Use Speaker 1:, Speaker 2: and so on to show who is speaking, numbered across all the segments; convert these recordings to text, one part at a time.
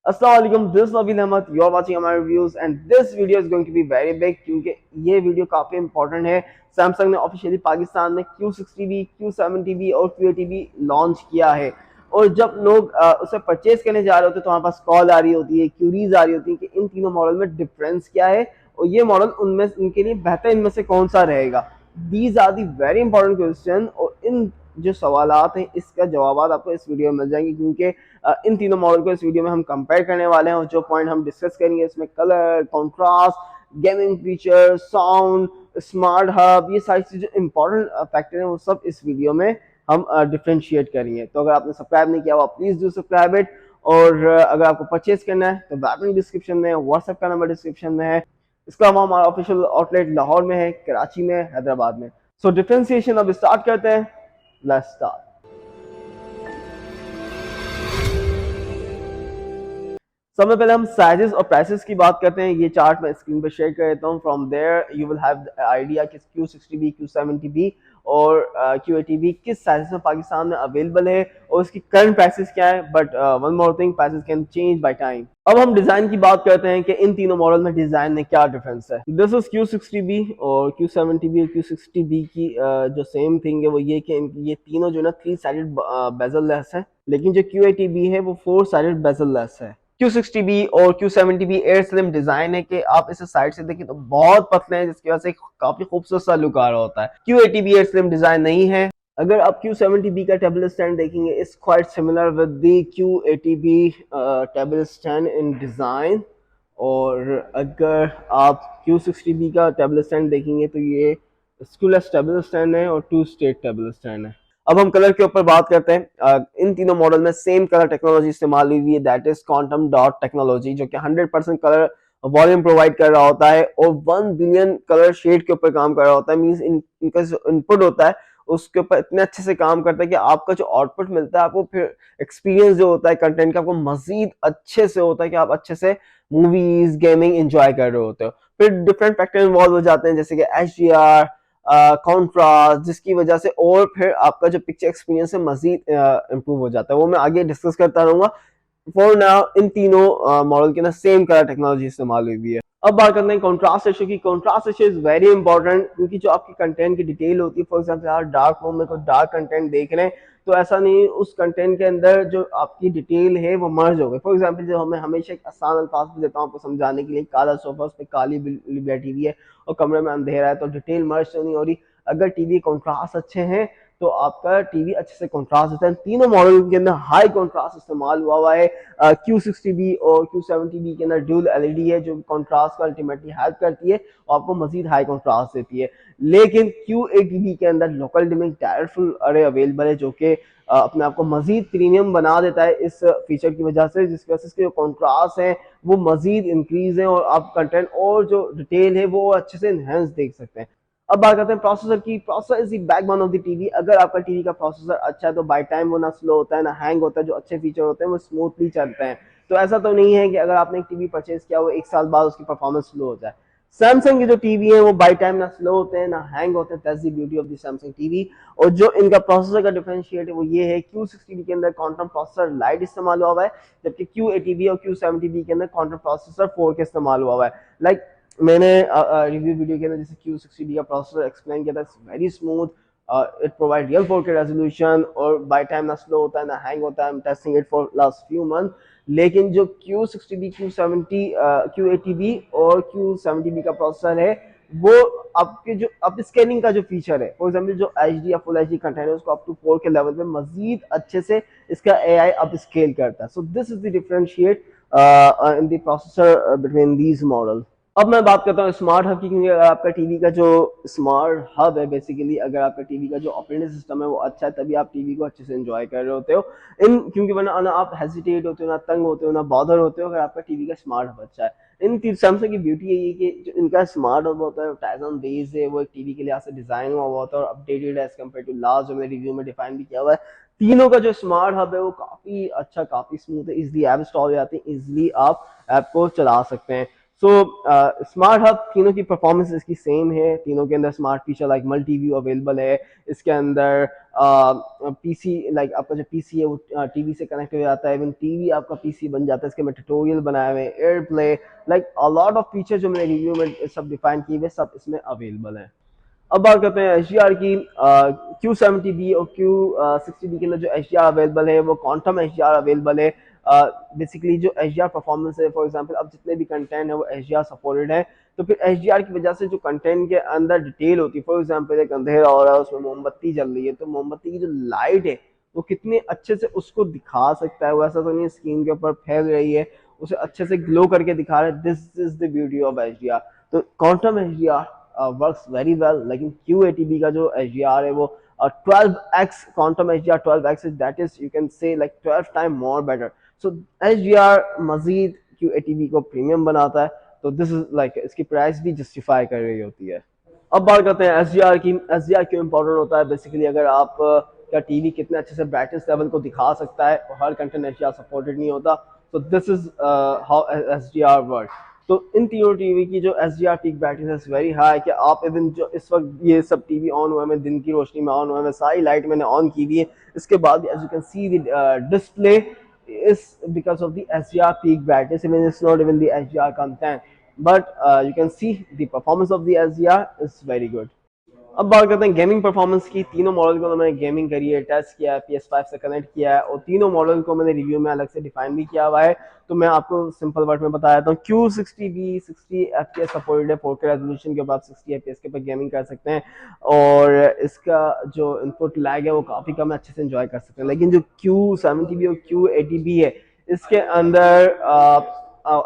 Speaker 1: अस्सलाम वालेकुम, this Nabeel Ahmed, you are watching my reviews and this video is going to be very big क्योंकि ये video काफी important है। सैमसंग ने ऑफिशियली पाकिस्तान में Q60B, Q70B और Q80B लॉन्च किया है। और जब लोग उसे परचेज करने जा रहे होते हैं तो हमारे पास कॉल आ रही होती है, क्यूरीज आ रही होती है कि इन तीनों मॉडल में डिफरेंस क्या है और ये मॉडल उनमें इनके लिए बेहतर इनमें से कौन सा रहेगा। These are the very important question और इन जो सवालात हैं इसका जवाब आपको इस वीडियो में मिल जाएंगे क्योंकि इन तीनों मॉडल को इस वीडियो में हम कंपेयर करने वाले हैं और जो पॉइंट हम डिस्कस करेंगे इसमें colour, contrast, gaming feature, sound, smart hub, ये सारी चीजें इंपॉर्टेंट फैक्टर हैं वो सब इस वीडियो में हम डिफ्रेंशिएट करेंगे। तो अगर आपने सब्सक्राइब नहीं किया हुआ प्लीज डू सब्सक्राइब इट। और अगर आपको परचेज करना है तो वेब लिंक डिस्क्रिप्शन में, व्हाट्सएप का नंबर डिस्क्रिप्शन में है। इसका हमारा ऑफिशियल आउटलेट लाहौर में है, कराची में, हैदराबाद में। सो डिफ्रेंसिएशन अब स्टार्ट करते हैं। Let's start. सबसे पहले हम साइजेस और प्राइसेस की बात करते हैं। ये चार्ट मैं स्क्रीन पर शेयर कर देता हूँ। From there you will have idea कि Q60B, Q70B और Q80B किस साइजेस में पाकिस्तान में अवेलेबल है और उसकी करंट प्राइसेस क्या है। But one more thing, prices can change by time. अब हम डिजाइन की बात करते हैं कि इन तीनों मॉडल में डिजाइन में क्या डिफरेंस है। दिस इज Q60B और Q70B और Q60B की जो सेम थिंग है वो ये कि ये तीनों जो ना 3 साइडेड बेजल लेस है, लेकिन जो Q80B है वो 4 साइडेड बेजल लेस है। Q60B और Q70B एयर स्लिम डिजाइन है कि आप इसे साइड से देखें तो बहुत पतले हैं जिसकी वजह से काफी खूबसूरत सा लुक आ रहा होता है। Q80B एयर स्लिम डिजाइन नहीं है। अगर आप Q70B का टेबल स्टैंड देखेंगे it's quite similar with the Q80B table stand in design. और अगर आप Q60B का टेबल स्टैंड देखेंगे तो ये स्क्रूलेस टेबल स्टैंड है और 2 स्टेट टेबल स्टैंड है। अब हम कलर के ऊपर बात करते हैं। इन तीनों मॉडल में सेम कलर टेक्नोलॉजी इस्तेमाल हुई है, that is quantum dot technology, जो कि 100% कलर वॉल्यूम प्रोवाइड कर रहा होता है और 1 बिलियन कलर शेड के ऊपर काम कर रहा होता है। मींस इनका जो इनपुट होता है उसके ऊपर इतने अच्छे से काम करता है कि आपका जो आउटपुट मिलता है आपको फिर एक्सपीरियंस जो होता है कंटेंट का आपको मजीद अच्छे से होता है कि आप अच्छे से मूवीज, गेमिंग एंजॉय कर रहे होते हो। फिर डिफरेंट फैक्टर इन्वॉल्व हो जाते हैं जैसे कि HDR, कॉन्ट्रास्ट, जिसकी वजह से और फिर आपका जो पिक्चर एक्सपीरियंस है मजीद इम्प्रूव हो जाता है। वो मैं आगे डिस्कस करता रहूंगा। फॉर नाउ इन तीनों मॉडल के ना सेम कलर टेक्नोलॉजी इस्तेमाल हुई है। अब बात करते हैं कॉन्ट्रास्ट रेशियो की। Contrast ratio is very important क्योंकि जो आपकी कंटेंट की डिटेल होती है, फॉर एग्जांपल यार डार्क रूम में कोई डार्क कंटेंट देख रहे हैं तो ऐसा नहीं उस कंटेंट के अंदर जो आपकी डिटेल है वो मर्ज हो गई। फॉर एग्जांपल जो मैं हमेशा एक आसान अल्फाज में देता हूँ आपको समझाने के लिए, काला सोफा उस पर काली बिल्ली बैठी हुई है और कमरे में अंधेरा है तो डिटेल मर्ज तो नहीं हो रही। अगर टीवी कॉन्ट्रास्ट अच्छे हैं तो आपका टीवी अच्छे से कॉन्ट्रास्ट होता है। तीनों मॉडल के अंदर हाई कॉन्ट्रास्ट इस्तेमाल हुआ है। Q60B और Q70B के अंदर ड्यूल एलईडी है जो कॉन्ट्रास्ट को अल्टीमेटली हेल्प करती है और आपको मजीद हाई कॉन्ट्रास्ट देती है। लेकिन Q80B के अंदर लोकल डिमिंग डायरेक्ट अरे अवेलेबल है जो कि अपने आप को मजीद प्रीमियम बना देता है इस फीचर की वजह से, जिसकी वजह से इसके जो कॉन्ट्रास्ट है वो मजीद इंक्रीज है और आप कंटेंट और जो डिटेल है वो अच्छे से इनहेंस देख सकते हैं। अब बात करते हैं प्रोसेसर की। Processor is the backbone of the TV. अगर आपका टीवी का प्रोसेसर अच्छा है तो बाय टाइम वो ना स्लो होता है ना हैंग होता है, जो अच्छे फीचर होते हैं वो स्मूथली चलते हैं। तो ऐसा तो नहीं है कि अगर आपने एक टीवी परचेज किया वो 1 साल बाद उसकी परफॉर्मेंस स्लो हो जाए। सैमसंग के जो टीवी है वो बाय टाइम ना स्लो होते हैं ना हैंग होते हैं, that's the beauty of the Samsung TV. और जो इनका प्रोसेसर का डिफरेंशिएट है वो ये है, Q60B के अंदर क्वांटम प्रोसेसर लाइट इस्तेमाल हुआ है जबकि Q80B और Q70B के अंदर क्वांटम प्रोसेसर 4 के इस्तेमाल हुआ है। लाइक मैंने रिव्यू वीडियो के अंदर जैसे Q60B का प्रोसेसर एक्सप्लेन किया था, very smooth, it provide real 4K resolution और बाय टाइम ना स्लो होता है ना हैंग होता है। I am testing it for last few month. लेकिन जो Q60B, Q80B और Q70B का प्रोसेसर है वो आपके जो अप स्केलिंग का जो फीचर है, फॉर एग्जांपल जो HD या फुल HD कंटेंट है उसको अप टू 4 के लेवल पे मजीद अच्छे से इसका AI अप स्केल करता है। So this is the differentiate in the processor between these model. अब मैं बात करता हूँ स्मार्ट हब की, क्योंकि अगर आपका टीवी का जो स्मार्ट हब है, बेसिकली अगर आपका टीवी का जो ऑपरेटिंग सिस्टम है वो अच्छा है तभी आप टीवी को अच्छे से एंजॉय कर रहे होते हो। इन क्योंकि वरना ना आप हेजिटेट होते हो, ना तंग होते हो, ना बॉदर होते हो अगर आपका टीवी का स्मार्ट हब अच्छा है। इन सैमसंग की ब्यूटी है ये कि जो इनका स्मार्ट हब होता है टाइजन बेस्ड है, वो एक टीवी के लिए से डिजाइन हुआ होता है और अपडेटेड है एज कम्पेयर टू लास्ट जो मैंने रिव्यू में डिफाइन भी किया हुआ है। तीनों का जो स्मार्ट हब है वो काफी अच्छा, काफी स्मूथ है, इजिली ऐप इंस्टॉल हो जाती है, इजिली आप ऐप को चला सकते हैं। सो स्मार्ट हब तीनों की परफॉर्मेंस इसकी सेम है, तीनों के अंदर smart feature like multi view available है। इसके अंदर पीसी लाइक आपका जो पीसी है वो टीवी से कनेक्ट हो जाता है, इवन टीवी आपका पीसी बन जाता है। इसके में ट्यूटोरियल बनाए हुए हैं, air play, like a lot of feature जो मैंने रिव्यू में सब डिफाइन किए हुए सब इसमें अवेलेबल है। अब बात करते हैं एच डी आर की। Q70B और Q60B के लिए जो एच डी आर अवेलेबल है वो quantum H D are available है। बेसिकली जो एच डी आर परफॉर्मेंस है, फॉर एग्जाम्पल अब जितने भी कंटेंट है वो एच डी आर सपोर्टेड है, तो फिर एच डी आर की वजह से जो कंटेंट के अंदर डिटेल होती है, फॉर एग्जाम्पल एक अंधेरा हो रहा है उसमें मोमबत्ती जल रही है, तो मोमबत्ती की जो लाइट है वो कितने अच्छे से उसको दिखा सकता है। वो ऐसा तो नहीं स्क्रीन के ऊपर फैल रही है, उसे अच्छे से ग्लो करके दिखा रहा है। This is the beauty of H D R. तो quantum H D R works very well, लेकिन Q80B का जो एच डी आर है वो 12x quantum H D R 12x that is you can say like 12 time more better. So H D R मजीद Q80B को premium बनाता है, तो दिस इज लाइक इसकी प्राइस भी जस्टिफाई कर रही होती है। अब बात करते हैं एस डी आर की। एस डी आर क्यों इंपॉर्टेंट होता है? बेसिकली अगर आप का टीवी कितने अच्छे से ब्राइटनेस लेवल को दिखा सकता है और हर content H D R supported नहीं होता, तो this is how S D R work. तो इन तीनों टीवी की जो S D R peak brightness very high, कि आप इवन जो इस वक्त ये सब टीवी ऑन हुए हैं, दिन की रोशनी में ऑन हुए हैं, सारी लाइट मैंने ऑन की हुई है, इसके बाद as you can see the display is because of the SDR peak brightness, even it's not even the SDR content, but you can see the performance of the SDR is very good. अब बात करते हैं gaming performance की। तीनों model को तो मैंने gaming करी है, टेस्ट किया है, PS5 से कनेक्ट किया है, और तीनों मॉडल को मैंने रिव्यू में अलग से डिफाइन भी किया हुआ है। तो मैं आपको सिंपल वर्ड में बता देता हूँ। Q60B 60 FPS सपोर्टेड है, 4K रेजोल्यूशन के ऊपर आप 60 FPS के ऊपर गेमिंग कर सकते हैं, और इसका जो इनपुट लैग है वो काफ़ी कम है, अच्छे से एंजॉय कर सकते हैं। लेकिन जो Q70B और Q80B है, इसके अंदर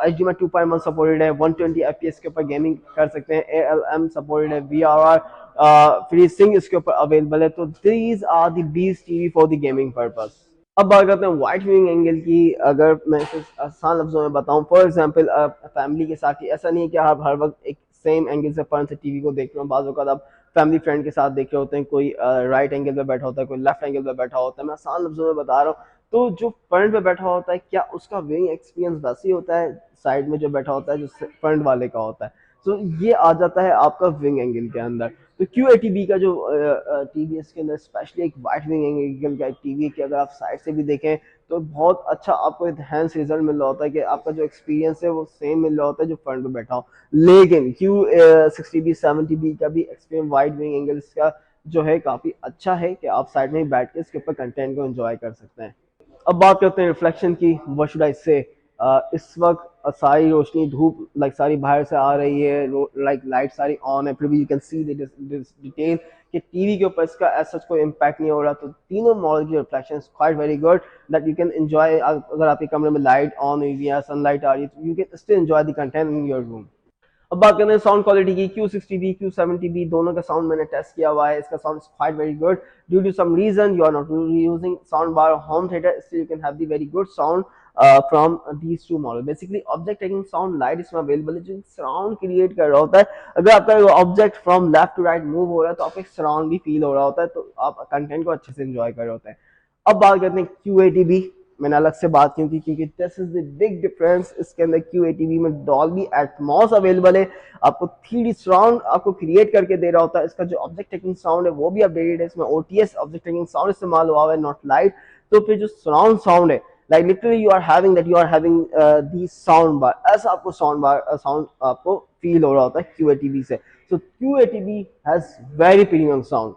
Speaker 1: HDMI 2.1 सपोर्टेड है, 120 FPS के ऊपर गेमिंग कर सकते हैं, ALM सपोर्टेड है, VRR फ्री सिंग इसके ऊपर अवेलेबल है। तो these are the best TV for the gaming purpose. अब बात करते हैं वाइड व्यूइंग एंगल की। अगर मैं इसे आसान लफ्जों में बताऊं, फॉर एग्जांपल फैमिली के साथ, ऐसा नहीं है कि आप हर वक्त एक सेम एंगल से फ्रंट से टीवी को देख रहे हो। बाज़ औक़ात आप फैमिली फ्रेंड के साथ देख रहे होते हैं, कोई राइट एंगल पे बैठा होता है, कोई लेफ्ट एंगल पे बैठा होता है। मैं आसान लफ्जों में बता रहा हूँ। तो जो फ्रंट पे बैठा होता है, क्या उसका व्यूइंग एक्सपीरियंस वैसे ही होता है साइड में जो बैठा होता है जो फ्रंट वाले का होता है? तो ये आ जाता है आपका विंग एंगल के अंदर। तो Q80B का जो टीवी है, इसके अंदर स्पेशली एक वाइड विंग एंगल का टीवी की अगर आप साइड से भी देखें तो बहुत अच्छा आपको एनहांस रिजल्ट मिल रहा होता है, कि आपका जो एक्सपीरियंस है वो सेम मिल रहा होता है जो फ्रंट पे बैठा हो। लेकिन Q60B 70B का भी एक्सपीरियंस वाइड विंग एंगल इसका जो है काफ़ी अच्छा है, कि आप साइड में ही बैठ के इसके ऊपर कंटेंट को एंजॉय कर सकते हैं। अब बात करते हैं रिफ्लेक्शन की। व्हाट शुड आई से, इस वक्त सारी रोशनी धूप लाइक सारी बाहर से आ रही है, लाइक लाइट सारी ऑन है, फिर भी यू कैन सी डिटेल कि टीवी के ऊपर इसका ऐसा कोई इम्पैक्ट नहीं हो रहा। तो तीनों मॉडल की reflection quite very good that you can enjoy. अगर आपके कमरे में लाइट ऑन हुई है, सनलाइट आ रही है, तो you can still enjoy the content in your room. अब बात करते हैं साउंड क्वालिटी की। Q60B Q70B दोनों का साउंड मैंने टेस्ट किया हुआ है, इसका sound is quite very good. Due to some reason you are not using sound bar home theatre, still you can have the very good sound from these two model. Basically object tracking sound light इसमें available है, जो surround create कर रहा होता है। अगर आपका object from left to right move हो रहा है तो आपको एक सराउंड भी फील हो रहा होता है, तो आप कंटेंट को अच्छे से एंजॉय कर रहे होते हैं। अब बात करते हैं Q80B। मैंने अलग से बात की थी क्योंकि this is the big difference. इसके अंदर Q80B में डॉल्बी एटमॉस अवेलेबल है, आपको 3D साउंड आपको क्रिएट करके दे रहा होता है। इसका जो ऑब्जेक्ट ट्रैकिंग साउंड है वो भी अपडेटेड है, इसमें OTS ऑब्जेक्ट ट्रैकिंग साउंड इस्तेमाल हुआ है, नॉट लाइट। तो फिर जो सराउंड साउंड है, like literally you are having the sound bar, ऐसा आपको साउंड आपको फील हो रहा होता है Q80B से। सो Q80B has very premium sound.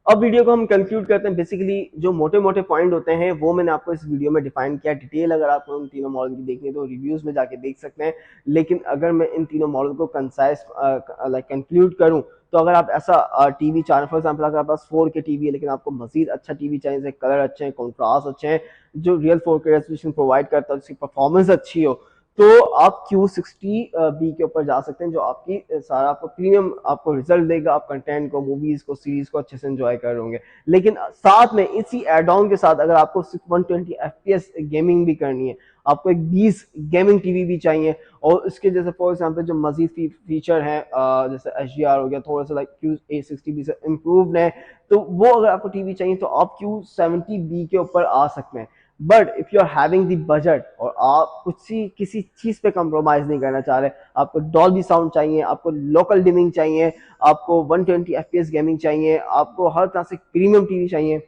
Speaker 1: अब वीडियो को हम कंक्लूड करते हैं। बेसिकली जो मोटे मोटे पॉइंट होते हैं वो मैंने आपको इस वीडियो में डिफाइन किया। डिटेल अगर आपको उन तीनों मॉडल की देखनी है तो रिव्यूज में जाके देख सकते हैं। लेकिन अगर मैं इन तीनों मॉडल को कंसाइज लाइक कंक्लूड करूं, तो अगर आप ऐसा टीवी चाह रहे हैं, फॉर एग्जांपल अगर आपके पास 4K टीवी है लेकिन आपको मजीद अच्छा टीवी चाहिए, जैसे कलर अच्छे हैं, कॉन्ट्रास्ट अच्छे हैं, जो रियल 4K रेजोल्यूशन प्रोवाइड करता है, उसकी परफॉर्मेंस अच्छी हो, तो आप Q60B के ऊपर जा सकते हैं, जो आपकी सारा आपको प्रीमियम आपको रिजल्ट देगा। आप कंटेंट को, मूवीज को, सीरीज को अच्छे से एंजॉय कर रहे होंगे। लेकिन साथ में इसी एड ऑन के साथ अगर आपको 120 FPS गेमिंग भी करनी है, आपको एक 20 गेमिंग टीवी भी चाहिए, और इसके जैसे फॉर एग्जांपल जो मजीद फीचर हैं जैसे HDR हो गया, थोड़ा सा लाइक Q60B से इम्प्रूव्ड है, तो वो अगर आपको टीवी चाहिए तो आप Q70B के ऊपर आ सकते हैं। But if you are having the budget और आप किसी चीज पे कंप्रोमाइज नहीं करना चाह रहे, आपको डॉल्बी साउंड चाहिए, आपको लोकल डिमिंग चाहिए, आपको 120 FPS गेमिंग चाहिए, आपको हर तरह से प्रीमियम टीवी चाहिए,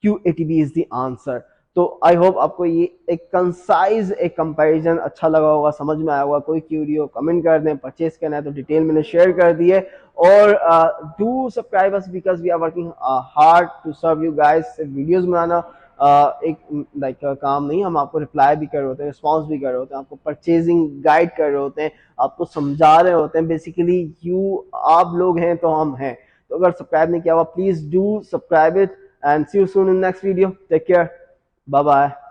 Speaker 1: Q80B इज द आंसर। तो आई होप आपको ये एक कंसाइज एक कंपैरिजन अच्छा लगा होगा, समझ में आया होगा। कोई क्यूरी हो कमेंट कर दें, परचेज करना है तो डिटेल मैंने शेयर कर दी है। और do subscribe us because we are working hard to serve you guys. सिर्फ वीडियोस बनाना एक लाइक काम नहीं, हम आपको रिप्लाई भी कर रहे होते हैं, रिस्पॉन्स भी कर रहे होते हैं, आपको परचेजिंग गाइड कर रहे होते हैं, आपको समझा रहे होते हैं। बेसिकली यू आप लोग हैं तो हम हैं। तो अगर सब्सक्राइब नहीं किया हुआ please do subscribe it, and see you soon in the next video. Take care. Bye bye.